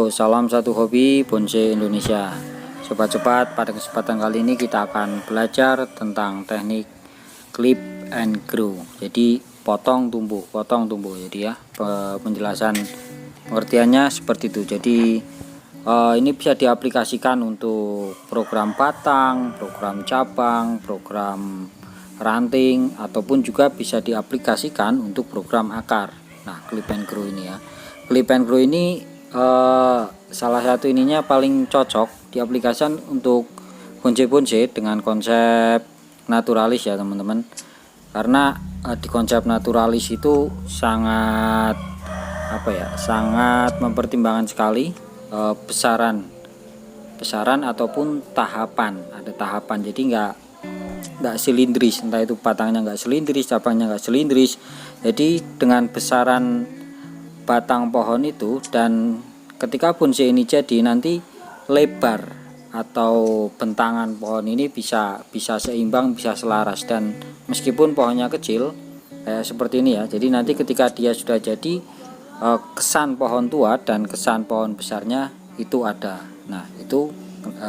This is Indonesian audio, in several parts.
Halo, salam satu hobi bonsai Indonesia. Sobat-sobat, pada kesempatan kali ini kita akan belajar tentang teknik clip and grow. Jadi potong tumbuh. Jadi ya, penjelasan pengertiannya seperti itu. Jadi ini bisa diaplikasikan untuk program batang, program cabang, program ranting, ataupun juga bisa diaplikasikan untuk program akar. Nah, clip and grow ini ya. Clip and grow ini salah satu ininya paling cocok diaplikasikan untuk bonsai-bonsai dengan konsep naturalis ya teman-teman, karena di konsep naturalis itu sangat sangat mempertimbangkan sekali besaran ataupun tahapan. Ada tahapan, jadi nggak silindris, entah itu batangnya nggak silindris, cabangnya nggak silindris. Jadi dengan besaran batang pohon itu, dan ketika bonsai ini jadi nanti lebar atau bentangan pohon ini bisa seimbang, bisa selaras. Dan meskipun pohonnya kecil seperti ini ya, jadi nanti ketika dia sudah jadi kesan pohon tua dan kesan pohon besarnya itu ada. Nah, itu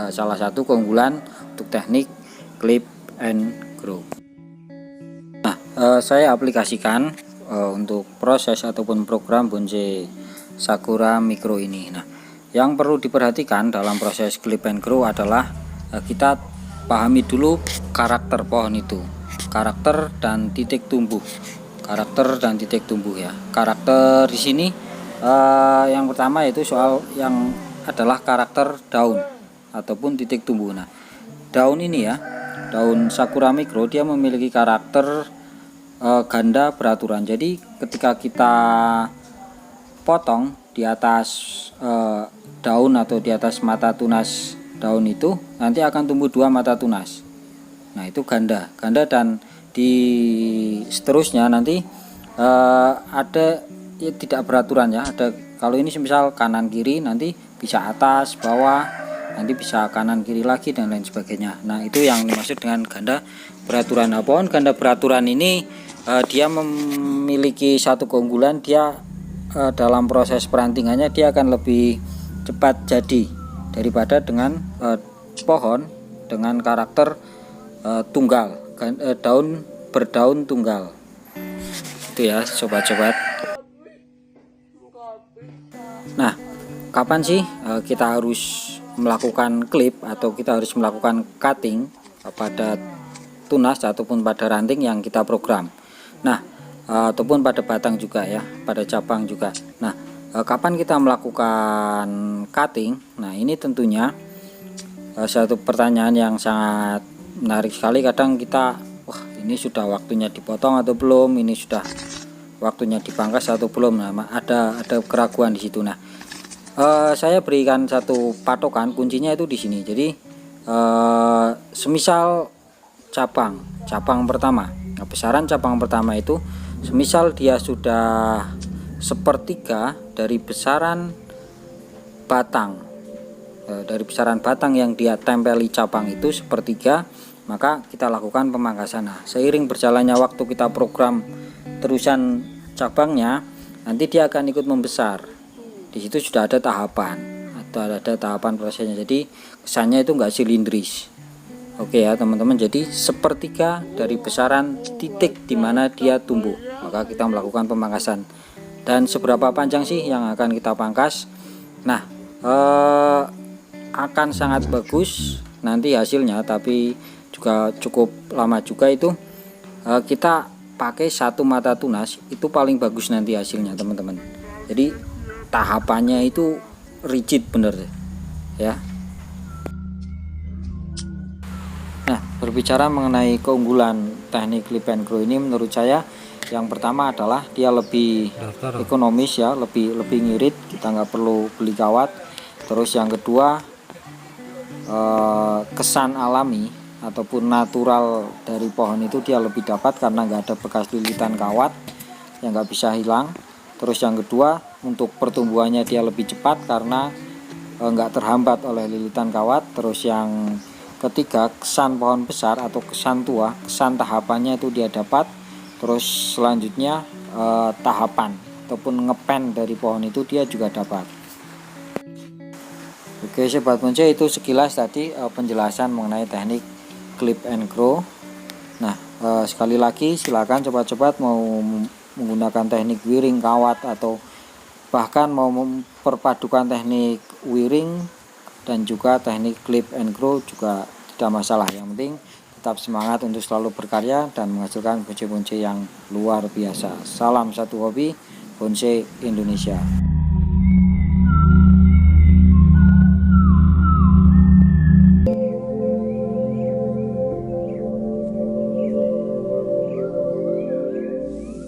salah satu keunggulan untuk teknik clip and grow. Nah, saya aplikasikan untuk proses ataupun program bonsai sakura mikro ini. Nah, yang perlu diperhatikan dalam proses clip and grow adalah kita pahami dulu karakter pohon itu, karakter dan titik tumbuh ya. Karakter di sini yang pertama yaitu soal yang adalah karakter daun ataupun titik tumbuh. Nah, daun ini ya, daun sakura mikro dia memiliki karakter ganda beraturan. Jadi ketika kita potong di atas daun atau di atas mata tunas daun itu, nanti akan tumbuh dua mata tunas. Nah, itu ganda dan di seterusnya nanti ada ya, tidak beraturan ya. Ada, kalau ini misal kanan kiri, nanti bisa atas bawah, nanti bisa kanan kiri lagi dan lain sebagainya. Nah, itu yang dimaksud dengan ganda beraturan. Nah, pohon ganda beraturan ini dia memiliki satu keunggulan, dia dalam proses perantingannya dia akan lebih cepat jadi daripada dengan pohon dengan karakter tunggal, berdaun tunggal. Itu ya sobat-sobat. Nah, kapan sih kita harus melakukan clip atau kita harus melakukan cutting pada tunas ataupun pada ranting yang kita program? Nah, ataupun pada batang juga ya, pada cabang juga. Nah, kapan kita melakukan cutting? Nah, ini tentunya satu pertanyaan yang sangat menarik sekali. Kadang kita, wah, ini sudah waktunya dipotong atau belum? Ini sudah waktunya dipangkas atau belum? Nah, ada keraguan di situ. Nah, saya berikan satu patokan, kuncinya itu di sini. Jadi semisal cabang pertama, nah, besaran cabang pertama itu semisal dia sudah sepertiga dari besaran batang, yang dia tempeli cabang itu sepertiga, maka kita lakukan pemangkasan. Nah, seiring berjalannya waktu kita program terusan cabangnya, nanti dia akan ikut membesar. Di situ sudah ada tahapan atau ada tahapan prosesnya, jadi kesannya itu enggak silindris. Oke ya teman-teman, jadi sepertiga dari besaran titik di mana dia tumbuh, maka kita melakukan pemangkasan. Dan seberapa panjang sih yang akan kita pangkas? Nah, akan sangat bagus nanti hasilnya, tapi juga cukup lama juga itu. Kita pakai satu mata tunas itu paling bagus nanti hasilnya teman-teman. Jadi tahapannya itu rigid bener ya. Nah, berbicara mengenai keunggulan teknik clip and grow ini, menurut saya yang pertama adalah dia lebih ekonomis ya, lebih ngirit, kita nggak perlu beli kawat. Terus yang kedua, kesan alami ataupun natural dari pohon itu dia lebih dapat karena nggak ada bekas lilitan kawat yang nggak bisa hilang. Terus yang kedua, untuk pertumbuhannya dia lebih cepat karena nggak terhambat oleh lilitan kawat. Terus yang ketiga, kesan pohon besar atau kesan tua, kesan tahapannya itu dia dapat. Terus selanjutnya tahapan ataupun ngepen dari pohon itu dia juga dapat. Oke sobat bonsai, itu sekilas tadi penjelasan mengenai teknik clip and grow. Nah sekali lagi silakan sobat-sobat mau menggunakan teknik wiring kawat atau bahkan mau memperpadukan teknik wiring dan juga teknik clip and grow juga tidak masalah. Yang penting tetap semangat untuk selalu berkarya dan menghasilkan bonsai-bonsai yang luar biasa. Salam satu hobi, bonsai Indonesia.